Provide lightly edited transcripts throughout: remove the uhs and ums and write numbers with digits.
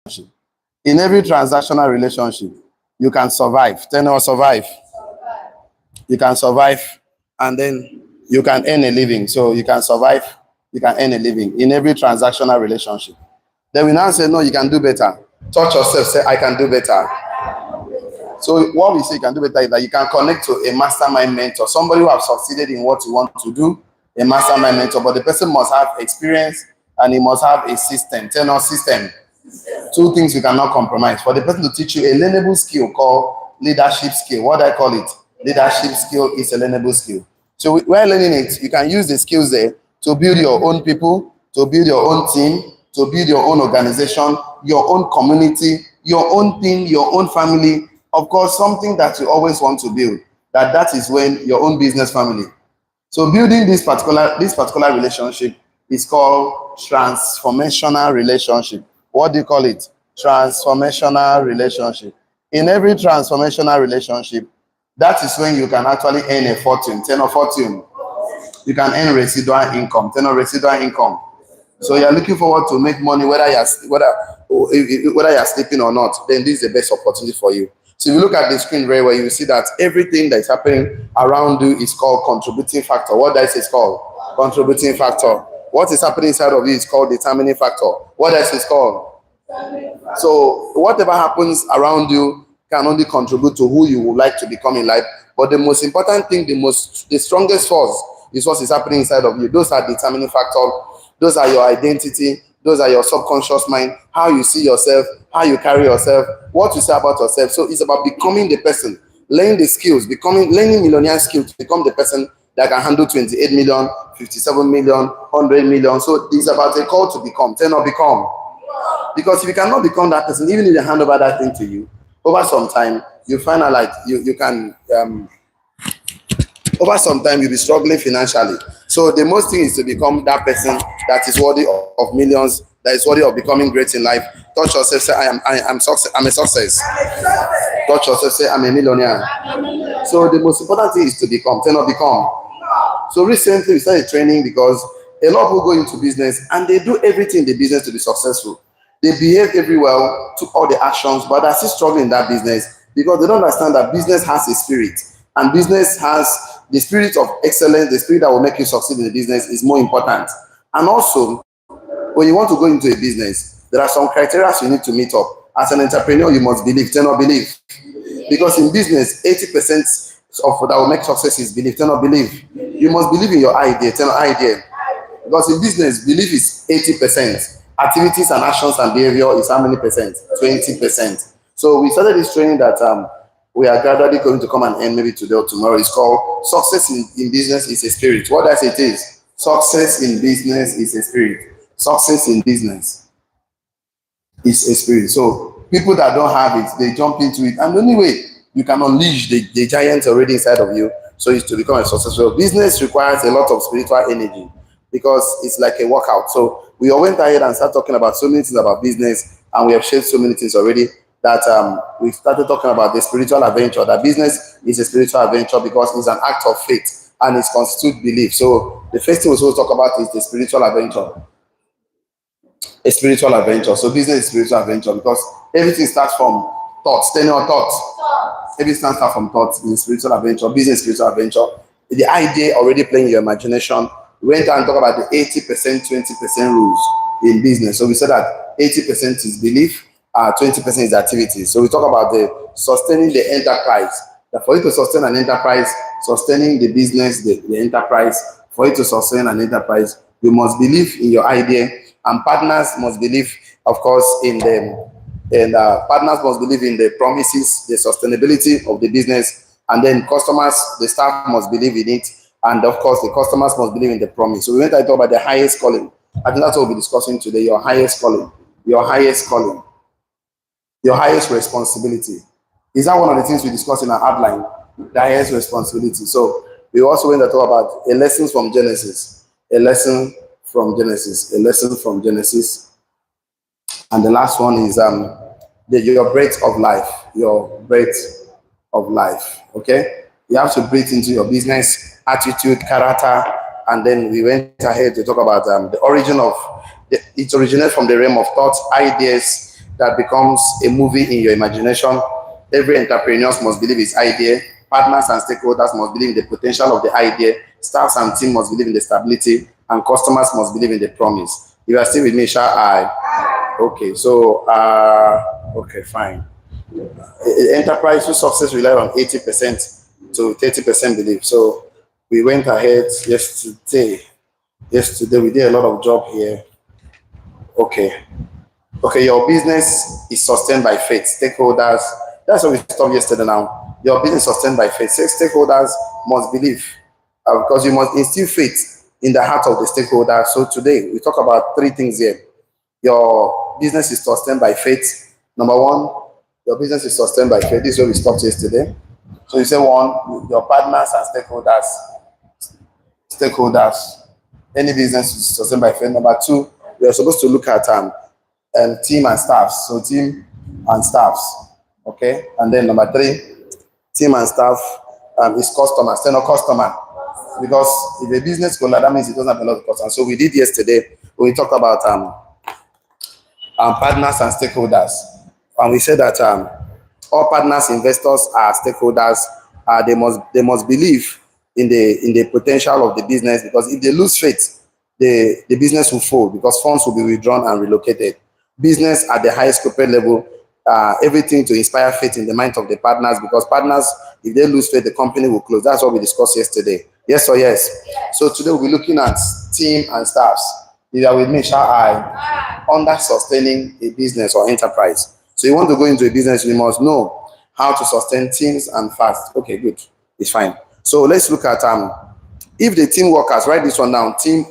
In every transactional relationship, you can survive. Tell me, survive. You can survive, and then you can earn a living. So you can survive, you can earn a living in every transactional relationship. Then we now say, no, you can do better. Touch yourself, say, I can do better. So what we say you can do better is that you can connect to a mastermind mentor, somebody who has succeeded in what you want to do, a mastermind mentor, but the person must have experience and he must have a system, tenor system. Two things you cannot compromise. For the person to teach you a learnable skill called leadership skill. What I call it? Leadership skill is a learnable skill. So while learning it, you can use the skills there to build your own people, to build your own team, to build your own organization, your own community, your own team, your own family. Of course, something that you always want to build. That is when your own business family. So building this particular relationship is called transformational relationship. What do you call it? Transformational relationship. In every transformational relationship, that is when you can actually earn a fortune, tenor fortune. You can earn residual income, tenor residual income. So you're looking forward to make money whether you're sleeping or not, then this is the best opportunity for you. So if you look at the screen very well, you will see that everything that is happening around you is called contributing factor. What that is called? Contributing factor. What is happening inside of you is called determining factor. What else is called? So whatever happens around you can only contribute to who you would like to become in life. But the most important thing, the strongest force is what is happening inside of you. Those are determining factors. Those are your identity. Those are your subconscious mind, how you see yourself, how you carry yourself, what you say about yourself. So it's about becoming the person, learning the skills, learning millionaire skills to become the person that can handle 28 million, 57 million, 100 million. So it's about a call to become, tell not become. Because if you cannot become that person, even if they hand over that thing to you, over some time, you find out like you can, over some time, you'll be struggling financially. So the most thing is to become that person that is worthy of millions, that is worthy of becoming great in life. Touch yourself, say, I'm a success. Touch yourself, say, I'm a millionaire. So the most important thing is to become, tell not become. So recently we started training because a lot of people go into business and they do everything in the business to be successful. They behave very well, took all the actions, but they're still struggling in that business because they don't understand that business has a spirit. And business has the spirit of excellence, the spirit that will make you succeed in the business is more important. And also, when you want to go into a business, there are some criteria you need to meet up. As an entrepreneur, you must believe, tell not believe. Because in business, 80% of that will make success is believe, tell not believe. You must believe in your idea, tell not idea. Because in business, belief is 80%. Activities and actions and behavior is how many percent? 20%. So we started this training that we are gradually going to come and end maybe today or tomorrow. It's called Success in Business is a Spirit. What does it is? Success in business is a spirit. Success in business is a spirit. So people that don't have it, they jump into it. And the only way you can unleash the giant already inside of you, so is to become a successful. Business requires a lot of spiritual energy because it's like a workout. So we all went ahead and started talking about so many things about business, and we have shared so many things already that we started talking about the spiritual adventure. That business is a spiritual adventure because it's an act of faith and it constitutes belief. So the first thing we will talk about is the spiritual adventure. A spiritual adventure. So business is spiritual adventure because everything starts from thoughts. Tell your thoughts. Everything starts from thoughts in spiritual adventure. Business spiritual adventure. The idea already playing your imagination. We went and talked about the 80%, 20% rules in business. So we said that 80% is belief, 20% is activity. So we talk about the sustaining the enterprise. That for you to sustain an enterprise, sustaining the business, the enterprise, for you to sustain an enterprise, you must believe in your idea, and partners must believe, of course, in them. And partners must believe in the promises, the sustainability of the business, and then customers, the staff must believe in it. And of course, the customers must believe in the promise. So we went to talk about the highest calling. I think that's what we'll be discussing today. Your highest calling. Your highest calling. Your highest responsibility. Is that one of the things we discussed in our outline? The highest responsibility. So we also went to talk about a lesson from Genesis. A lesson from Genesis. A lesson from Genesis. And the last one is your breath of life. Your breath of life. Okay? You have to breathe into your business, attitude, character, and then we went ahead to talk about the origin of, it originates from the realm of thoughts, ideas, that becomes a movie in your imagination. Every entrepreneur must believe his idea. Partners and stakeholders must believe in the potential of the idea. Staffs and team must believe in the stability, and customers must believe in the promise. You are still with me, shall I? Okay, so okay, fine. Enterprise success rely on 80% to 30% belief. So we went ahead yesterday. Yesterday we did a lot of job here. Okay. Okay, your business is sustained by faith. Stakeholders, that's what we stopped yesterday now. Your business is sustained by faith. Stakeholders must believe because you must instill faith in the heart of the stakeholder. So today we talk about three things here. Your business is sustained by faith. Number one, your business is sustained by faith. This is where we stopped yesterday. So you say one, your partners and stakeholders. Stakeholders. Any business is sustained by faith. Number two, we are supposed to look at team and staffs. So team and staffs. Okay. And then number three, team and staff is customers. Say no customer. Because if a business goes, that means it doesn't have a lot of customers. So we did yesterday when we talked about partners and stakeholders. And we said that all partners, investors are stakeholders. They must believe in the potential of the business, because if they lose faith, the business will fall because funds will be withdrawn and relocated. Business at the highest corporate level, everything to inspire faith in the mind of the partners, because partners, if they lose faith, the company will close. That's what we discussed yesterday. Yes or yes? So today we'll be looking at team and staffs. If you are with me, shall I? Under sustaining a business or enterprise. So you want to go into a business, you must know how to sustain teams and fast. Okay, good. It's fine. So let's look at if the team workers, write this one down, team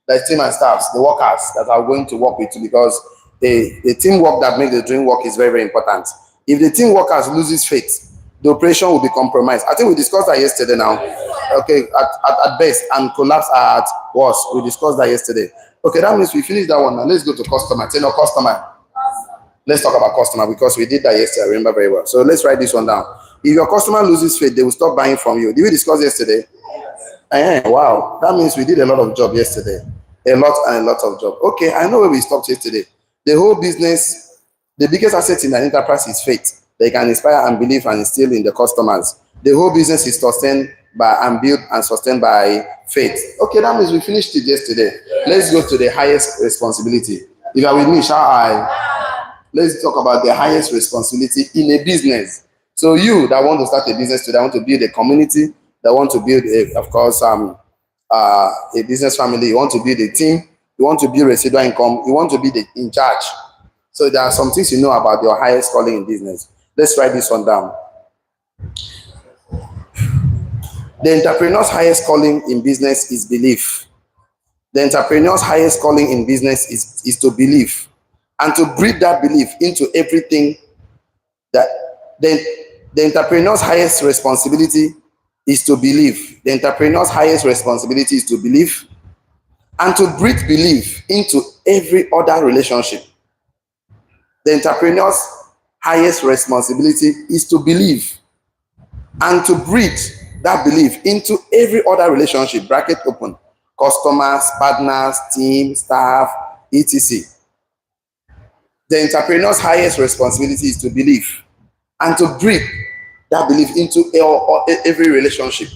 and staffs, the workers that are going to work with you, because the teamwork that makes the dream work is very, very important. If the team workers loses faith, the operation will be compromised. I think we discussed that yesterday now. Okay, at best, and collapse at worst. We discussed that yesterday. Okay, that means we finished that one. Now let's go to customer. Say no customer. Let's talk about customer, because we did that yesterday. I remember very well. So let's write this one down. If your customer loses faith, they will stop buying from you. Did we discuss yesterday? Wow, that means we did a lot of job yesterday. A lot of job. Okay, I know where we stopped yesterday. The whole business, the biggest asset in an enterprise is faith. They can inspire and believe and instill in the customers. The whole business is sustained by and built and sustained by faith. Okay, that means we finished it yesterday. Let's go to the highest responsibility. If you are with me, shall I? Let's talk about the highest responsibility in a business. So you that want to start a business today, want to build a community, that want to build, a business family, you want to build a team, you want to build residual income, you want to be in charge. So there are some things you know about your highest calling in business. Let's write this one down. The entrepreneur's highest calling in business is belief. The entrepreneur's highest calling in business is to believe, and to breed that belief into everything. That the entrepreneur's highest responsibility is to believe. The entrepreneur's highest responsibility is to believe, and to breed belief into every other relationship. The entrepreneur's highest responsibility is to believe, and to breed that belief into every other relationship, bracket open, customers, partners, team, staff, etc. The entrepreneur's highest responsibility is to believe, and to breed that belief into every relationship,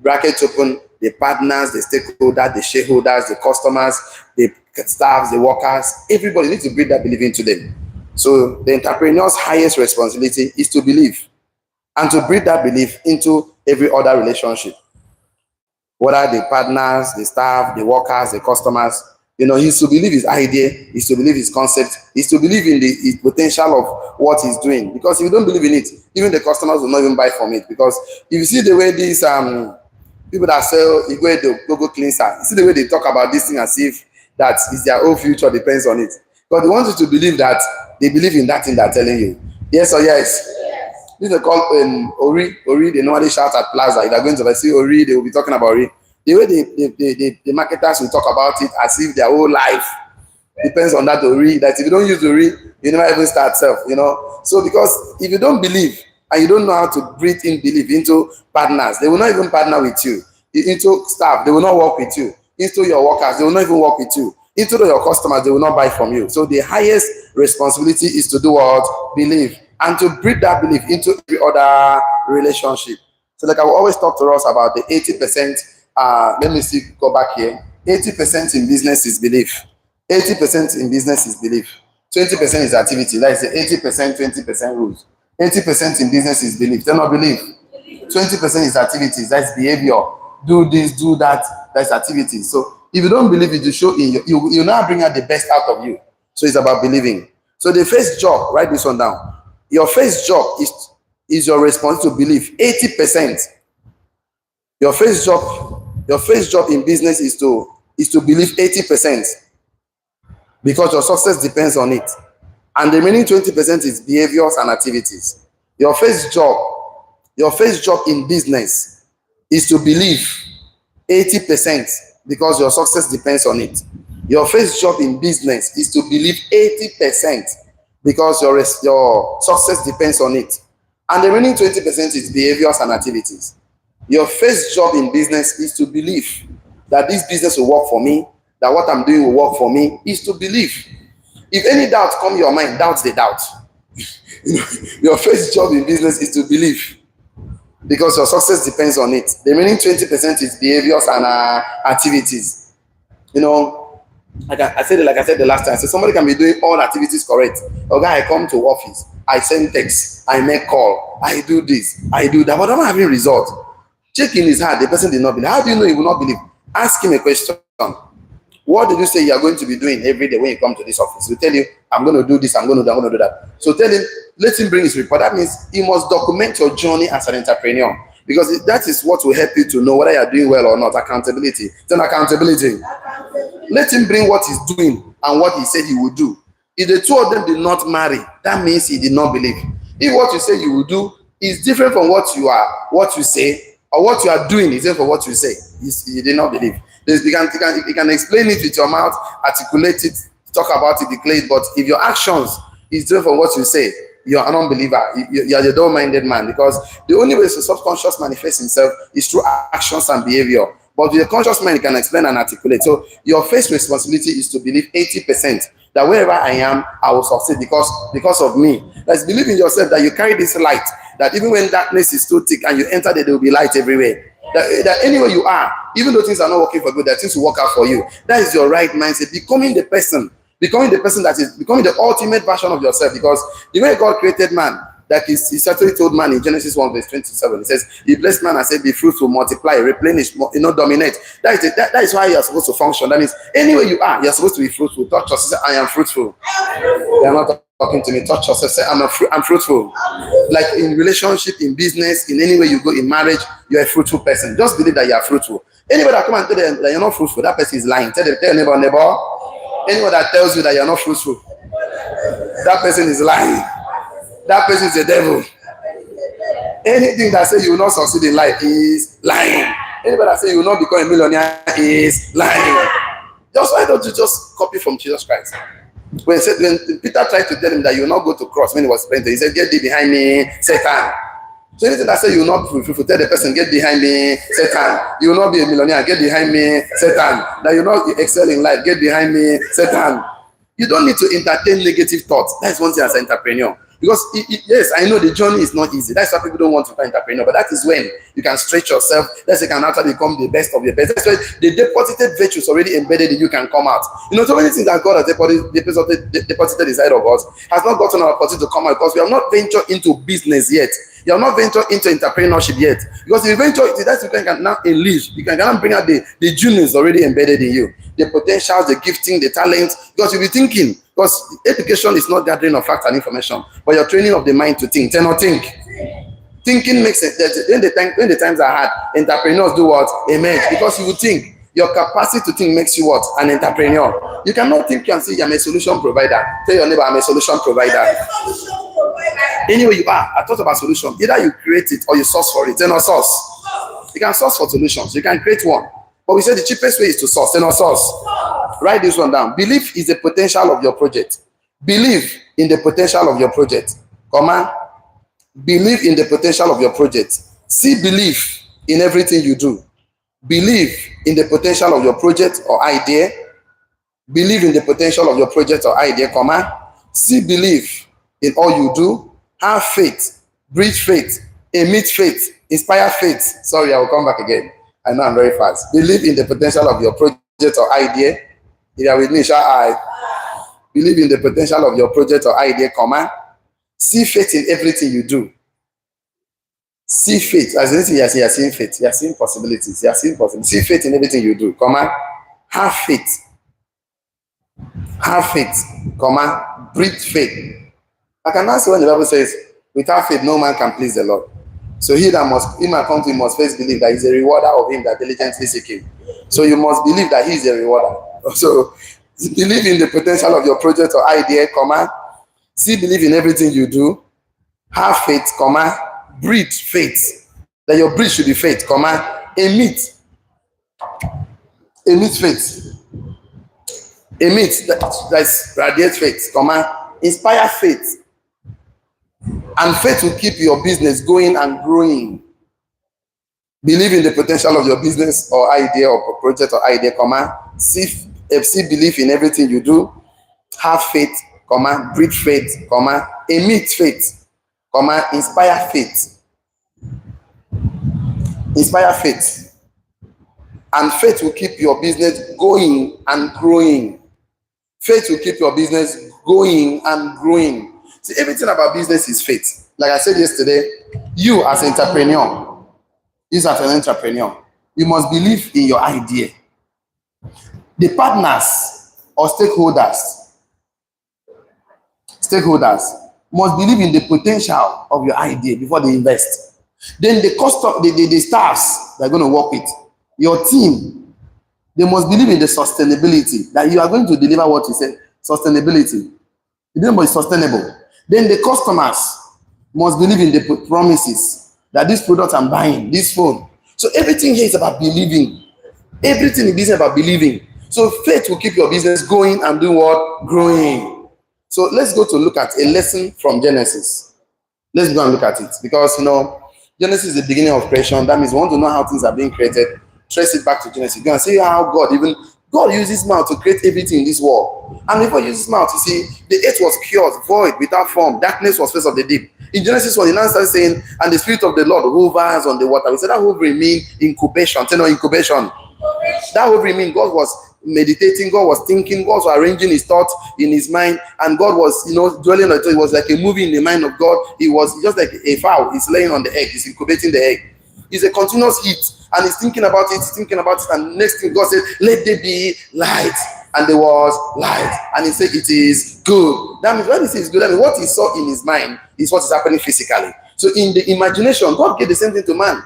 bracket open, the partners, the stakeholders, the shareholders, the customers, the staff, the workers, everybody needs to breed that belief into them. So the entrepreneur's highest responsibility is to believe, and to breed that belief into every other relationship, whether the partners, the staff, the workers, the customers. You know, he's to believe his idea, he's to believe his concept, he's to believe in the potential of what he's doing. Because if you don't believe in it, even the customers will not even buy from it. Because if you see the way these people that sell Go cleanser, you see the way they talk about this thing as if that is their whole future depends on it. But they want you to believe that they believe in that thing they're telling you. Yes or yes? This is called Ori. They normally shout at Plaza. If they're going to see Ori, they will be talking about Ori. The way the marketers will talk about it as if their whole life depends on that Ori. That if you don't use Ori, you never even start self, you know. So because if you don't believe and you don't know how to breathe in belief into partners, they will not even partner with you. Into staff, they will not work with you. Into your workers, they will not even work with you. Into your customers, they will not buy from you. So the highest responsibility is to do what? Believe. And to breed that belief into every other relationship. So like I will always talk to us about the 80%, let me see, go back here. 80% in business is belief. 80% in business is belief. 20% is activity. That is the 80%, 20% rules. 80% in business is belief. Tell not belief. 20% is activities. That's behavior. Do this, do that. That's activities. So if you don't believe it, you show in you now bring out the best out of you. So it's about believing. So the first job, write this one down. Your first job is your response to belief. 80%. Your first job in business is to believe 80%. Because your success depends on it. And the remaining 20% is behaviors and activities. Your first job in business is to believe 80% because your success depends on it. Your first job in business is to believe 80% because your success depends on it. And the remaining 20% is behaviors and activities. Your first job in business is to believe that this business will work for me, that what I'm doing will work for me, is to believe. If any doubt come your mind, doubt the doubt. Your first job in business is to believe because your success depends on it. The remaining 20% is behaviors and activities. Like I said the last time, so somebody can be doing all activities correct. Okay, I come to office, I send text, I make call, I do this, I do that, but I'm not having results. Check in his heart, the person did not believe. How do you know he will not believe? Ask him a question. What did you say you are going to be doing every day when you come to this office? He'll tell you, I'm going to do this, I'm going to do that. So tell him, let him bring his report. That means he must document your journey as an entrepreneur. Because that is what will help you to know whether you are doing well or not. Accountability. It's an accountability. Let him bring what he's doing and what he said he would do. If the two of them did not marry, that means he did not believe. If what you say you will do is different from what you say, or what you are doing is different from what you say, you did not believe. You can explain it with your mouth, articulate it, talk about it, declare it, but if your actions is different from what you say, you're an unbeliever. You're the dull-minded man, because the only way the subconscious manifests himself is through actions and behavior. But with a conscious mind, you can explain and articulate. So your first responsibility is to believe 80% that wherever I am, I will succeed because of me. Let's believe in yourself that you carry this light, that even when darkness is too thick and you enter there will be light everywhere. That anywhere you are, even though things are not working for good, that things will work out for you. That is your right mindset. Becoming the person that is becoming the ultimate version of yourself. Because the way God created man, that he certainly told man in Genesis 1 verse 27, he says, he blessed man and said, be fruitful, multiply, replenish, dominate. That is why you are supposed to function. That means anywhere you are, you're supposed to be fruitful. Touch yourself, say, I am fruitful. They are not talking to me. Touch yourself, say, I'm fruitful. Like in relationship, in business, in any way you go, in marriage, you're a fruitful person. Just believe that you are fruitful. Anybody that come and tell them that you're not fruitful, that person is lying. Tell your neighbor. Anyone that tells you that you're not fruitful, that person is lying. That person is the devil. Anything that says you will not succeed in life is lying. Anybody that says you will not become a millionaire is lying. Why don't you just copy from Jesus Christ? When Peter tried to tell him that you will not go to cross when he was praying, he said, get thee behind me, Satan. So anything that says you will not be fruitful, tell the person, get behind me, Satan. You will not be a millionaire, get behind me, Satan. That you will not excel in life, get behind me, Satan. You don't need to entertain negative thoughts. That's one thing as an entrepreneur. Because yes, I know the journey is not easy. That's why people don't want to become entrepreneur. But that is when you can stretch yourself. That's when you can actually become the best of your best. That's why the deposited virtues already embedded in you can come out. So many things that God has deposited inside of us has not gotten our opportunity to come out because we have not ventured into business yet. You have not ventured into entrepreneurship yet. Because if you venture into that, you can now unleash. You can now bring out the genius already embedded in you. The potentials, the gifting, the talent. Because you'll be thinking. Because education is not gathering of facts and information, but you're training of the mind to think. Tell not think. Thinking makes it. When the times are hard, entrepreneurs do what? Emerge. Because you will think. Your capacity to think makes you what? An entrepreneur. You cannot think and say, I'm a solution provider. Tell your neighbor, I'm a solution provider. Anyway you are, I thought about solution. Either you create it or you source for it. Tell not source. You can source for solutions. You can create one. But we say the cheapest way is to source. Tell not source. Write this one down. Belief is the potential of your project. Believe in the potential of your project. Comma. Believe in the potential of your project. See belief in everything you do. Believe in the potential of your project or idea. Believe in the potential of your project or idea, comma. C, believe in all you do. Have faith, breathe faith, emit faith, inspire faith. Sorry, I will come back again. I know I'm very fast. Believe in the potential of your project or idea. If you are with me, shall I? Believe in the potential of your project or idea, comma. See faith in everything you do. See faith. As anything you are seeing faith. You are seeing possibilities. You are seeing possibilities. See faith in everything you do, comma. Have faith. Have faith, comma. Breathe faith. I can answer when the Bible says, without faith, no man can please the Lord. So he that must, in my country, must first believe that he's a rewarder of him that diligently seek him. So you must believe that he is a rewarder. So believe in the potential of your project or idea, comma. See, believe in everything you do. Have faith, comma. Breathe faith. That your breath should be faith, comma. Emit faith. Emit, that's radiate faith, comma. Inspire faith. And faith will keep your business going and growing. Believe in the potential of your business or idea or project or idea, comma. See believe in everything you do. Have faith, comma. Breathe faith, comma. Emit faith, comma. Inspire faith. Inspire faith. And faith will keep your business going and growing. Faith will keep your business going and growing. See, everything about business is faith. Like I said yesterday, you as an entrepreneur, you must believe in your idea. The partners or stakeholders must believe in the potential of your idea before they invest. Then the staffs they're going to work with, your team, they must believe in the sustainability, that you are going to deliver what you said, sustainability. The number is sustainable. Then the customers must believe in the promises that this product I'm buying, this phone. So everything here is about believing. Everything in business is about believing. So faith will keep your business going and do what? Growing. So let's go to look at a lesson from Genesis. Let's go and look at it. Because, Genesis is the beginning of creation. That means we want to know how things are being created. Trace it back to Genesis. Go and see how God uses mouth to create everything in this world. And before he uses mouth, you see, the earth was pure, void, without form. Darkness was face of the deep. In Genesis 1, he now starts saying, and the Spirit of the Lord hovers on the water. We said that hovering means incubation. Tell me incubation. That hovering means God was meditating, God was thinking, God was arranging his thoughts in his mind, and God was, dwelling on it. It was like a movie in the mind of God. It was just like a fowl. He's laying on the egg. He's incubating the egg. It's a continuous heat, and he's thinking about it, and next thing God said, let there be light, and there was light, and he said it is good. That means when he says good, that means what he saw in his mind is what is happening physically. So in the imagination, God gave the same thing to man.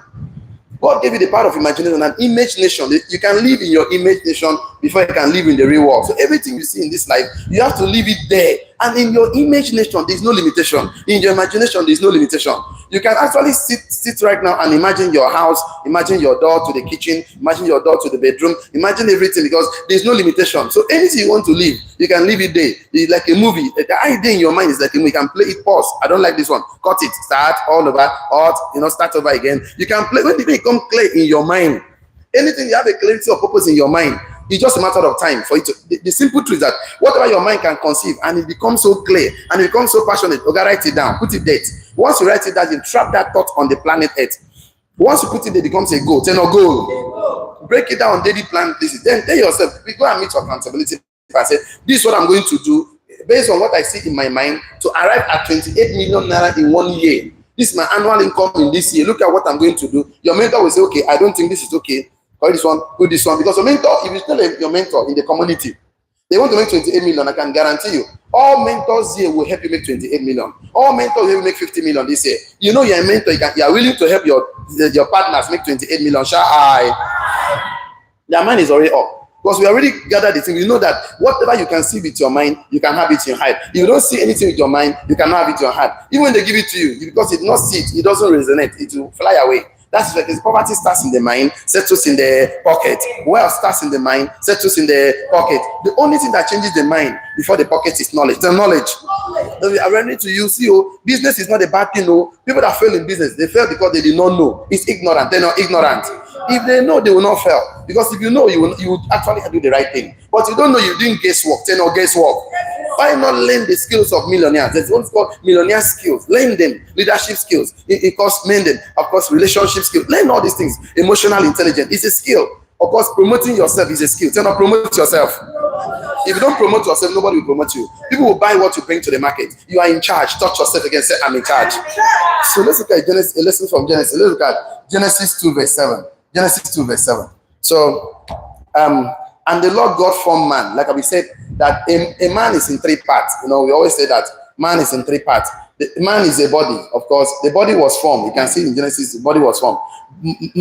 God gave you the power of imagination and imagination. You can live in your imagination before you can live in the real world. So everything you see in this life, you have to leave it there. And in your imagination, there's no limitation. In your imagination, there's no limitation. You can actually sit right now and imagine your house, imagine your door to the kitchen, imagine your door to the bedroom, imagine everything, because there's no limitation. So anything you want to live, you can live it there. It's like a movie. The idea in your mind is like a movie. You can play it, pause. I don't like this one. Cut it, start all over, start over again. You can play when it becomes clear in your mind. Anything you have a clarity of purpose in your mind, it's just a matter of time for it to. The simple truth is that whatever your mind can conceive and it becomes so clear and it becomes so passionate, okay, write it down, put it there. Once you write it down, you trap that thought on the planet Earth. Once you put it there, it becomes a goal. Tell no goal. Break it down, daily plan. Then tell yourself, go and meet your accountability. If I say, this is what I'm going to do based on what I see in my mind to arrive at 28 million naira in 1 year. This is my annual income in this year. Look at what I'm going to do. Your mentor will say, okay, I don't think this is okay. Or this one, do this one. Because your mentor, if you tell your mentor in the community, they want to make 28 million, I can guarantee you, all mentors here will help you make 28 million. All mentors will help you make 50 million this year. You know you're a mentor, you are willing to help your partners make 28 million. Shall I? Their mind is already up. Because we already gathered the thing. You know that whatever you can see with your mind, you can have it in your heart. If you don't see anything with your mind, you cannot have it in your heart. Even when they give it to you, because it does not see it, it doesn't resonate, it will fly away. That's because poverty starts in the mind, settles in the pocket. Wealth starts in the mind, settles in the pocket. The only thing that changes the mind before the pocket is knowledge. The knowledge. We are ready to use you. Business is not a bad thing. No, people that fail in business, they fail because they did not know. It's ignorant. They're not ignorant. If they know, they will not fail. Because if you know, you would actually do the right thing. But you don't know, you're doing guesswork. Tell no guesswork. Why not learn the skills of millionaires? There's what's called millionaire skills. Learn them. Leadership skills. It course, learn them. Of course, relationship skills. Learn all these things. Emotional intelligence is a skill. Of course, promoting yourself is a skill. Tell no, promote yourself. If you don't promote yourself, nobody will promote you. People will buy what you bring to the market. You are in charge. Touch yourself again. Say, I'm in charge. So let's look at Genesis, a lesson from Genesis. Let's look at Genesis 2 verse 7. Genesis 2 verse 7. So, and the Lord God formed man. Like we said, that a man is in three parts. You know, we always say that man is in three parts. The man is a body. Of course, the body was formed. You can see in Genesis, the body was formed.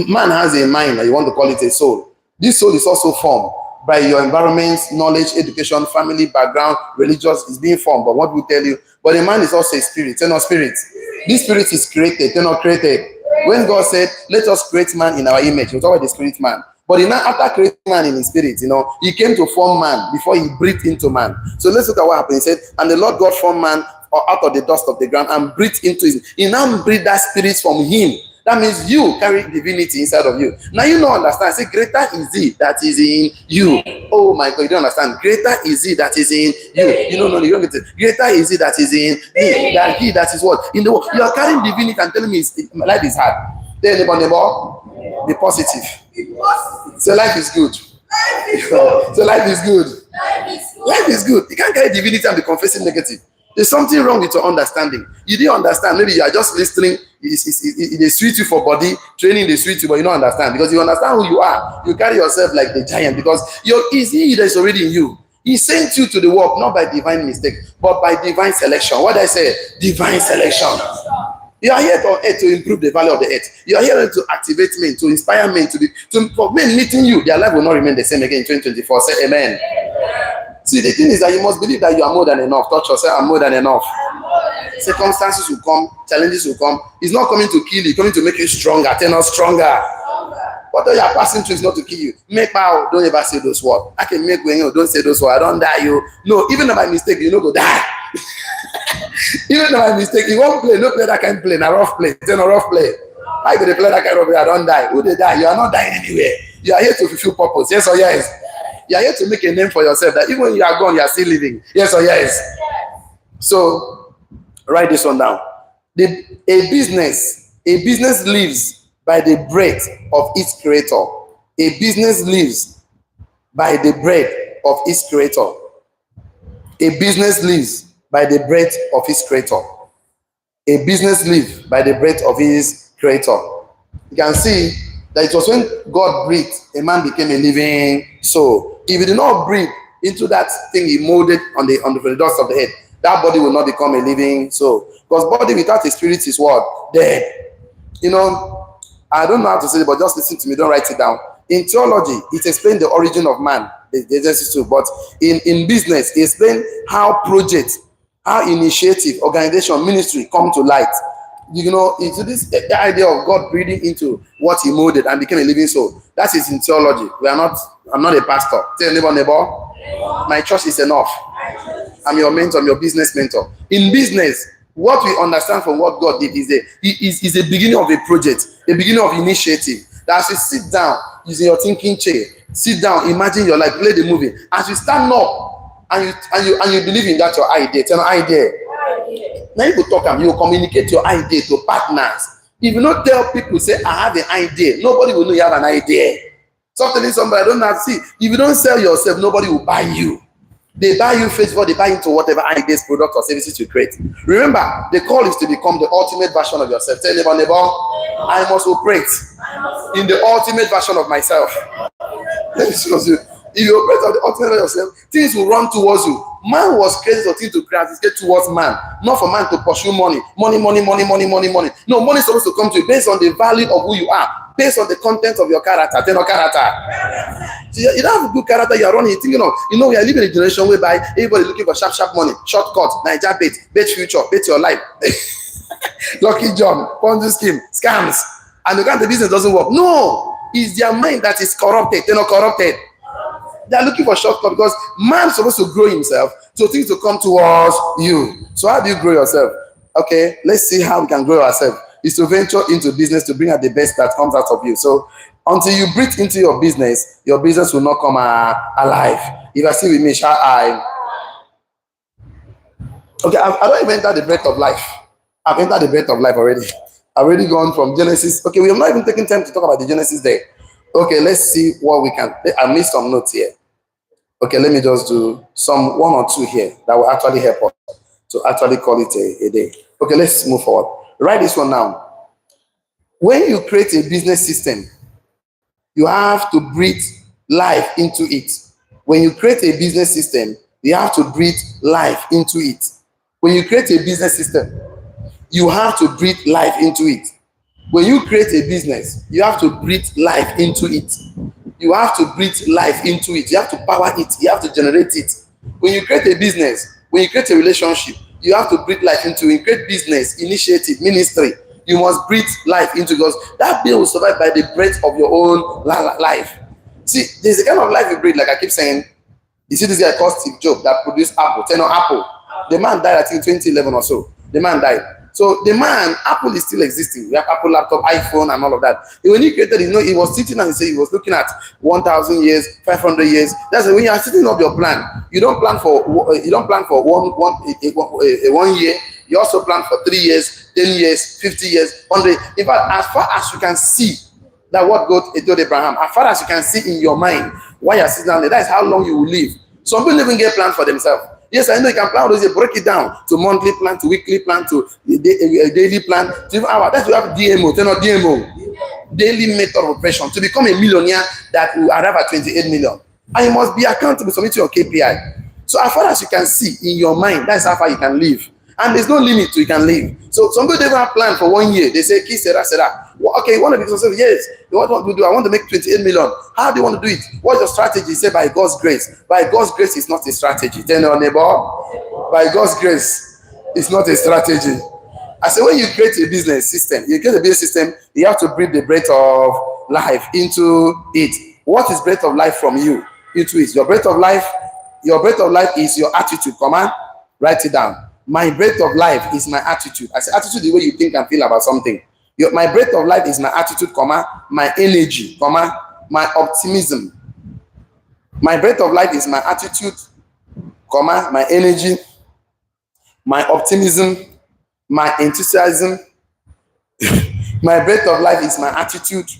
Man has a mind, you want to call it a soul. This soul is also formed by your environment, knowledge, education, family, background, religious is being formed. But what we tell you, but a man is also a spirit. Tell not spirit. This spirit is created. Tell not created. When God said, let us create man in our image, we talk about the spirit man. But after creating man in his spirit, he came to form man before he breathed into man. So let's look at what happened. He said, and the Lord God formed man out of the dust of the ground and breathed into his. He now breathed that spirit from him. That means you carry divinity inside of you. Now you don't understand. Say, greater is he that is in you. Oh my God, you don't understand. Greater is he that is in you. You don't know. You don't get it. Greater is he that is in me than he that is what? In the world. You are carrying divinity and telling me my life is hard. Tell anybody more. Be positive. So life is good. So life is good. Life is good. You can't carry divinity and be confessing negative. There's something wrong with your understanding. You didn't understand. Maybe you are just listening. They sweet you for body, training they sweet you, but you don't understand. Because you understand who you are. You carry yourself like the giant because it's he that is already in you. He sent you to the world, not by divine mistake, but by divine selection. What did I say? Divine selection. You are here on earth to improve the value of the earth. You are here to activate men, to inspire men, for men meeting you. Their life will not remain the same again in 2024. Say amen. See, the thing is that you must believe that you are more than enough. Touch yourself, I'm more than enough. Circumstances will come, challenges will come. It's not coming to kill you, it's coming to make you stronger. Turn out stronger. What you are passing through is not to kill you. Make power, don't ever say those words. I can make when you don't say those words. I don't die you. No, even if by mistake, you don't go die. Even if by mistake, you won't play. No play that kind of play. A rough play. It's a rough play. I could play that kind of play. I don't die. Who they die? You are not dying anywhere. You are here to fulfill purpose. Yes or yes? You are here to make a name for yourself. That even when you are gone, you are still living. Yes or yes? So write this one down. A business lives by the bread of its creator. A business lives by the bread of its creator. A business lives by the bread of his creator. A business lives by the bread of his creator. You can see that it was when God breathed, a man became a living soul. If he did not breathe into that thing he molded on the dust of the earth, that body will not become a living soul. Because body without a spirit is what? Dead. I don't know how to say it, but just listen to me, don't write it down. In theology, it explains the origin of man, the Genesis 2, but in business, it explains how project, how initiative, organization, ministry come to light. Into this the idea of God breathing into what he molded and became a living soul. That is in theology. I'm not a pastor. Tell neighbor. My church is enough. I'm your mentor, I'm your business mentor. In business, what we understand from what God did is a beginning of a project, a beginning of initiative. That as you sit down, using your thinking chair, sit down, imagine your life, play the movie. As you stand up and you believe in that your idea, tell an idea. Now you talk and you communicate your idea to partners. If you not tell people, say, I have an idea, nobody will know you have an idea. Stop telling somebody, I don't know. See, if you don't sell yourself, nobody will buy you. They buy you first before they buy into whatever ideas, product, or services you create. Remember, the call is to become the ultimate version of yourself. Tell neighbor, I must operate in the ultimate version of myself. Let me show you. If you operate on the ultimate version of yourself, things will run towards you. Man was created for things to gravitate towards man, not for man to pursue money. Money. No, money is supposed to come to you based on the value of who you are, based on the content of your character. Tell your character. So you don't have a good character, you are running, you're thinking of, we are living in a generation whereby everybody looking for sharp money, shortcut, Niger bet future, bet your life. Lucky John, Ponzi scheme, scams. And the business doesn't work. No, it's their mind that is corrupted. They're not corrupted. They are looking for shortcut because man is supposed to grow himself, so things to come towards you. So how do you grow yourself? Okay, let's see how we can grow ourselves. is to venture into business to bring out the best that comes out of you. So until you breathe into your business will not come alive. If I see with me, shall I? Okay, I don't even enter the breath of life. I've entered the breath of life already. I've already gone from Genesis. Okay, we have not even taken time to talk about the Genesis there. Okay, let's see what we can. I missed some notes here. Okay, let me just do some one or two here that will actually help us to actually call it a day. Okay, let's move forward. Write this one down. When you create a business system, you have to breathe life into it. When you create a business system, you have to breathe life into it. When you create a business system, you have to breathe life into it. When you create a business, you have to breathe life into it. You have to breathe life into it. You have to power it. You have to generate it. When you create a business, when you create a relationship, you have to breathe life into it. When you create business, initiative, ministry, you must breathe life into it, because that being will survive by the breath of your own life. See, there's a kind of life you breathe, like I keep saying. You see this guy called Steve Jobs that produced Apple, Apple. The man died, I think, 2011 or so. The man died. So the man, Apple is still existing. We have Apple laptop, iPhone, and all of that. And when he created it, he was sitting and he was looking at 1,000 years, 500 years. That's when you are setting up your plan. You don't plan for one year. You also plan for 3 years, 10 years, 50 years, 100. In fact, as far as you can see, that what God told Abraham, as far as you can see in your mind while you're sitting down there, that is how long you will live. Some people even get plans for themselves. Yes, I know you can plan those. You break it down to monthly plan, to weekly plan, to daily plan, to even hour. That's why we have DMO, DMO, daily method of operation, to become a millionaire that will arrive at 28 million. And you must be accountable, submit to your KPI. So as far as you can see in your mind, that's how far you can live. And there's no limit to you can live. So some people never plan for 1 year. They say, well, okay, you want to be successful? Yes. What want to do? I want to make 28 million. How do you want to do it? What's your strategy? Say, by God's grace. By God's grace is not a strategy. Tell your neighbor, by God's grace, it's not a strategy. I say, when you create a business system, you have to breathe the breath of life into it. What is breath of life from you into it? Your breath of life is your attitude. Come on, write it down. My breath of life is my attitude. I say attitude is the way you think and feel about something. My breath of life is my attitude, my energy, my optimism. My breath of life is my attitude, my energy, my optimism, my enthusiasm. My breath of life is my attitude.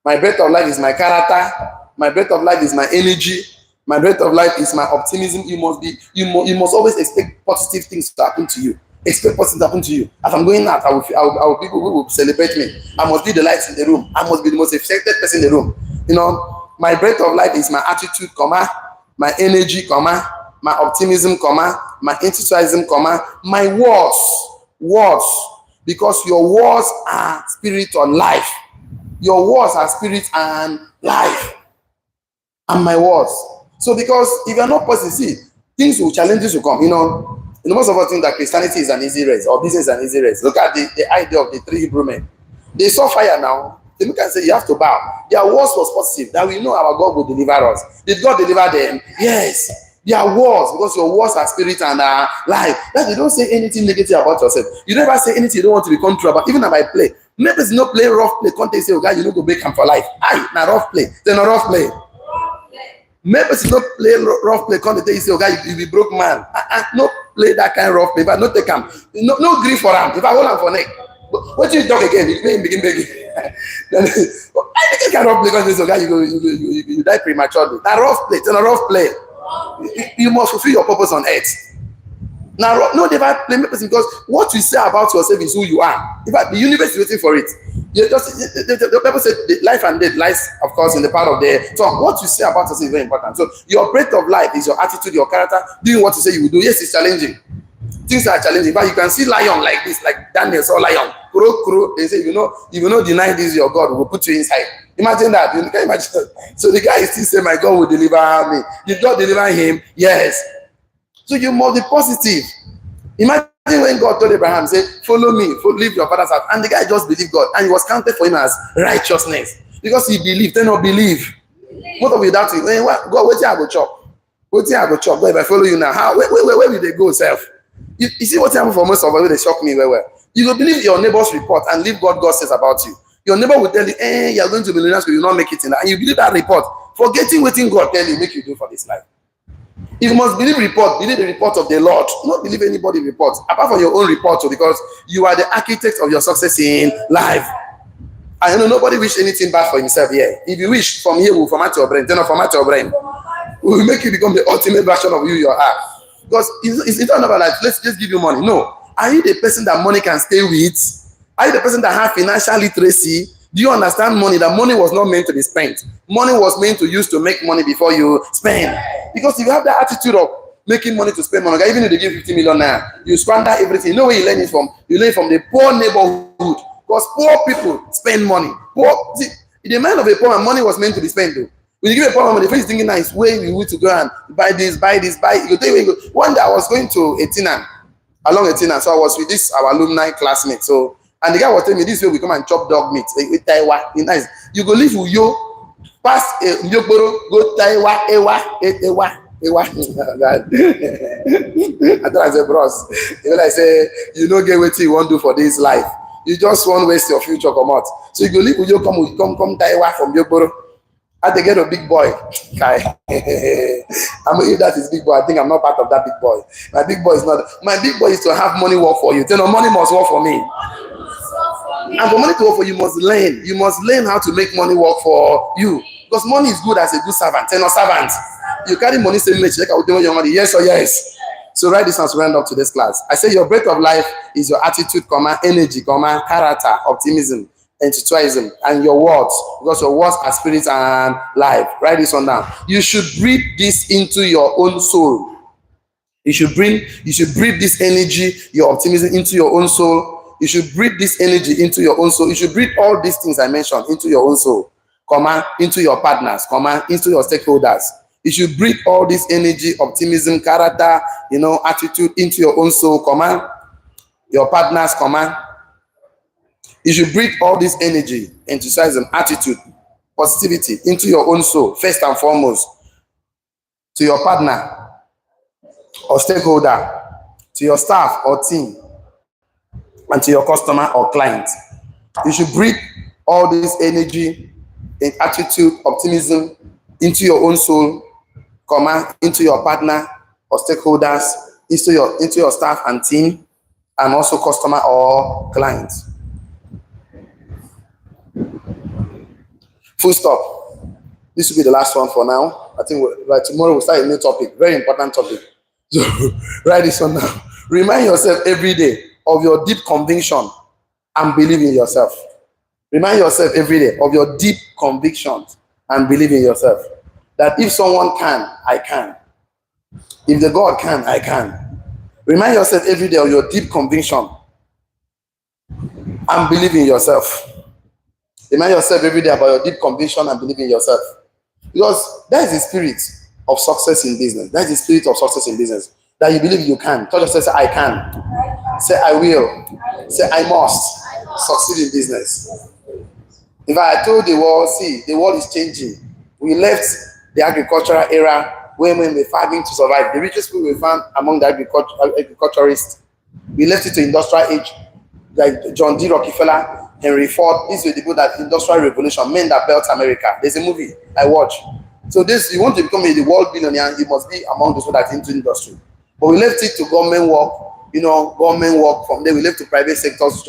My breath of life is my character. My breath of life is my energy. My breath of life is my optimism. You must always expect positive things to happen to you. Expect positive to happen to you. As I'm going out, I will people who will celebrate me. I must be the light in the room. I must be the most affected person in the room. You know, my breath of life is my attitude, my energy, my optimism, my enthusiasm, my words. Because your words are spirit or life. Your words are spirit and life. And my words. So because if you're not positive, challenges will come. You know, most of us think that Christianity is an easy race or business is an easy race. Look at the idea of the 3 Hebrew men. They saw fire now. They look and say, you have to bow. Their words was positive, that we know our God will deliver us. Did God deliver them? Yes. Their words, because your words are spirit and life. That you don't say anything negative about yourself. You never say anything you don't want to become true about. Even if I play. Maybe it's not play rough play. Content say, oh God, you don't go break him for life. Aye, now rough play. Then a rough play. Maybe it's not play rough play. Content say, oh God, you be broke man. No play that kind of rough play, but not take him. No grief for him. If I hold him for neck. What you talk again? You begin begging. I think I rough play because okay, you die prematurely. Now rough play. It's a rough play. You must fulfill your purpose on earth. Now, no, never blame person, because what you say about yourself is who you are. In fact, the universe is waiting for it. The Bible said life and death lies, of course, in the part of the tongue. What you say about yourself is very important. So, your breath of life is your attitude, your character, doing what you say you will do. Yes, it's challenging. Things are challenging, but you can see lion like this, like Daniel saw lion. Crow. They say, if you know, deny this, your God will put you inside. Imagine that. You can imagine. So the guy is still saying, my God will deliver me. Did God deliver him? Yes. So you must be positive. Imagine when God told Abraham, say, follow me, leave your father's house. And the guy just believed God. And it was counted for him as righteousness. Because he believed, they not believe. What of you that? God, wait till I go chop. Wait till I go chop. God, if I follow you now, where will they go, self? You see what happened for most of us, they shock me very well. You will believe your neighbor's report and leave God says about you. Your neighbor will tell you, you're going to be millionaires, but you will not make it in that. And you believe that report, forgetting what God tell you, make you do for this life. You must believe the report of the Lord. Not believe anybody report, apart from your own report, because you are the architect of your success in life. I know nobody wish anything bad for himself here. If you wish from here, we'll format your brain. Then I'll format your brain. We will make you become the ultimate version of who you are. Because it's not about like, let's just give you money. No. Are you the person that money can stay with? Are you the person that have financial literacy? Do you understand money? That money was not meant to be spent. Money was meant to use to make money before you spend. Because if you have that attitude of making money to spend money, even if they give 50 million now, you squander everything. You know where you learn it from? You learn it from the poor neighborhood. Because poor people spend money. See, in the mind of a poor man, money was meant to be spent though. When you give a poor man money, the first thinking now is where you need to go and buy this, buy. You tell you, one day I was going to along Etina, so I was with this our alumni classmate. So and the guy was telling me this way we come and chop dog meat with Taiwa. Nice. You go live Uyo, pass Myogboro, go Taiwa, Ewa. I thought I said, bros. When I say you don't get what you want to do for this life, you just want to waste your future come out. So you go live Uyo, come Taiwa from Myogboro. I they get a big boy. If that is big boy, I think I'm not part of that big boy. My big boy is not. My big boy is to have money work for you. Money must work for me. And for money to work for you, must learn. You must learn how to make money work for you. Because money is good as a good servant. Servant. You carry money, say, your money. Yes or yes. So write this and surrender up to this class. I say your breath of life is your attitude, energy, character, optimism, enthusiasm, and your words. Because your words are spirit and life. Write this one down. You should breathe this into your own soul. You should breathe this energy, your optimism into your own soul. You should breathe this energy into your own soul. You should breathe all these things I mentioned into your own soul, into your partners, into your stakeholders. You should breathe all this energy, optimism, character, attitude into your own soul, your partners, You should breathe all this energy, enthusiasm, attitude, positivity into your own soul, first and foremost, to your partner or stakeholder, to your staff or team, and to your customer or client. You should breathe all this energy, attitude, optimism into your own soul, into your partner or stakeholders, into your staff and team, and also customer or client. Full stop. This will be the last one for now. I think tomorrow we'll start a new topic, very important topic. So write this one down. Remind yourself every day of your deep conviction and believe in yourself. Remind yourself every day of your deep convictions and believe in yourself. That if someone can, I can. If the God can, I can. Remind yourself every day of your deep conviction and believe in yourself. Remind yourself every day about your deep conviction and believe in yourself. Because that is the spirit of success in business. That is the spirit of success in business. That you believe you can. Tell yourself, say, I can. Say, I will. Say, I must succeed in business. If I told the world, see, the world is changing. We left the agricultural era when we were farming to survive. The richest people we found among the agriculturists. We left it to industrial age, like John D. Rockefeller, Henry Ford. These were the people that industrial revolution, men that built America. There's a movie I watch. So this, you want to become the world billionaire, you must be among those that are into industry. But we left it to government work. Government work. From there, we left to private sectors.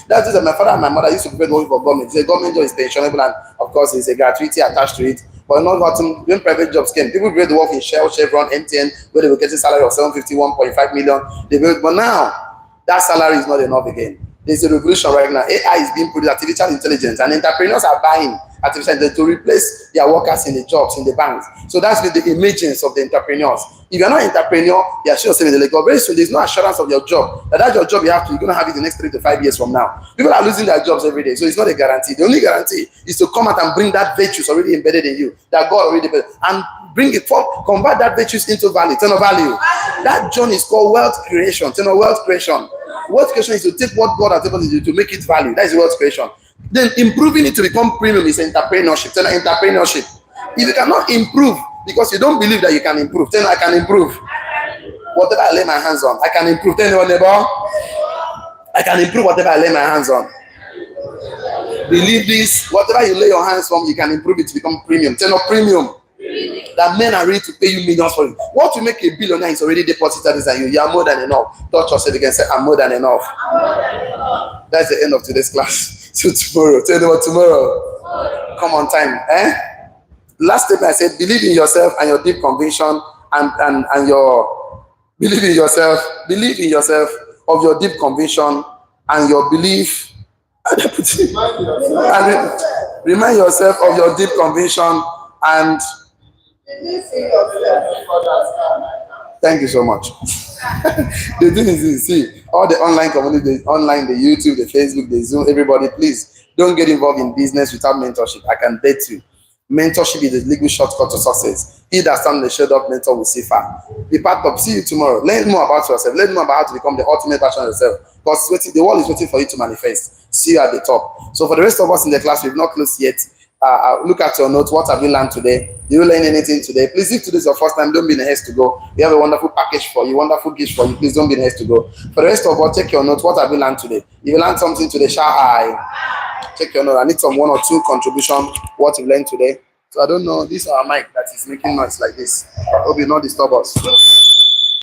That's just my father and my mother used to prefer working for government. The government job is pensionable, and of course, there's a gratuity attached to it. But not when private jobs came, people prefer to work in Shell, Chevron, MTN, where they were getting a salary of 751.5 million. But now, that salary is not enough again. There's a revolution right now. AI is being produced, artificial intelligence, and entrepreneurs are buying artificial intelligence to replace their workers in the jobs, in the banks. So that's the emergence of the entrepreneurs. If you're not an entrepreneur, they are sure saying they go very soon. There's no assurance of your job. That's your job you're going to have it the next 3 to 5 years from now. People are losing their jobs every day, so it's not a guarantee. The only guarantee is to come out and bring that virtues already embedded in you, that God already embedded, and bring it forth, convert that virtues into value, turn of value. That journey is called wealth creation. Turn of wealth creation. Wealth creation is to take what God has able to do to make it value. That is wealth creation. Then improving it to become premium is entrepreneurship. Turn entrepreneurship. If you cannot improve because you don't believe that you can improve, then I can improve. Whatever I lay my hands on, I can improve. Tell your neighbor, I can improve whatever I lay my hands on. Believe this, whatever you lay your hands on, you can improve it to become premium. Turn up premium. That men are ready to pay you millions for it. What will make a billionaire is already deposited inside you. You are more than enough. Touch yourself again. Say, I'm more than enough. That's the end of today's class. So tomorrow, tell them what tomorrow. Come on time. Last step I said, believe in yourself and your deep conviction and your believe in yourself of your deep conviction and your belief. And remind yourself of your deep conviction and thank you so much. The thing is this, see, all the online community, the YouTube, the Facebook, the Zoom, everybody, please don't get involved in business without mentorship. I can bet you. Mentorship is the legal shortcut to success. He that stands the shade of mentor will see far. Be part of. See you tomorrow. Learn more about yourself. Learn more about how to become the ultimate version of yourself. Because the world is waiting for you to manifest. See you at the top. So for the rest of us in the class, we've not closed yet. Look at your notes. What have you learned today? Did you learn anything today? Please, if today is your first time, don't be in a haste to go. We have a wonderful package for you, wonderful gift for you. Please don't be in a haste to go. For the rest of us, check your notes. What have you learned today? If you learned something today, shout I. Check your notes. I need some 1 or 2 contribution. What you've learned today. So I don't know. This is our mic that is making noise like this. I hope you not disturb us.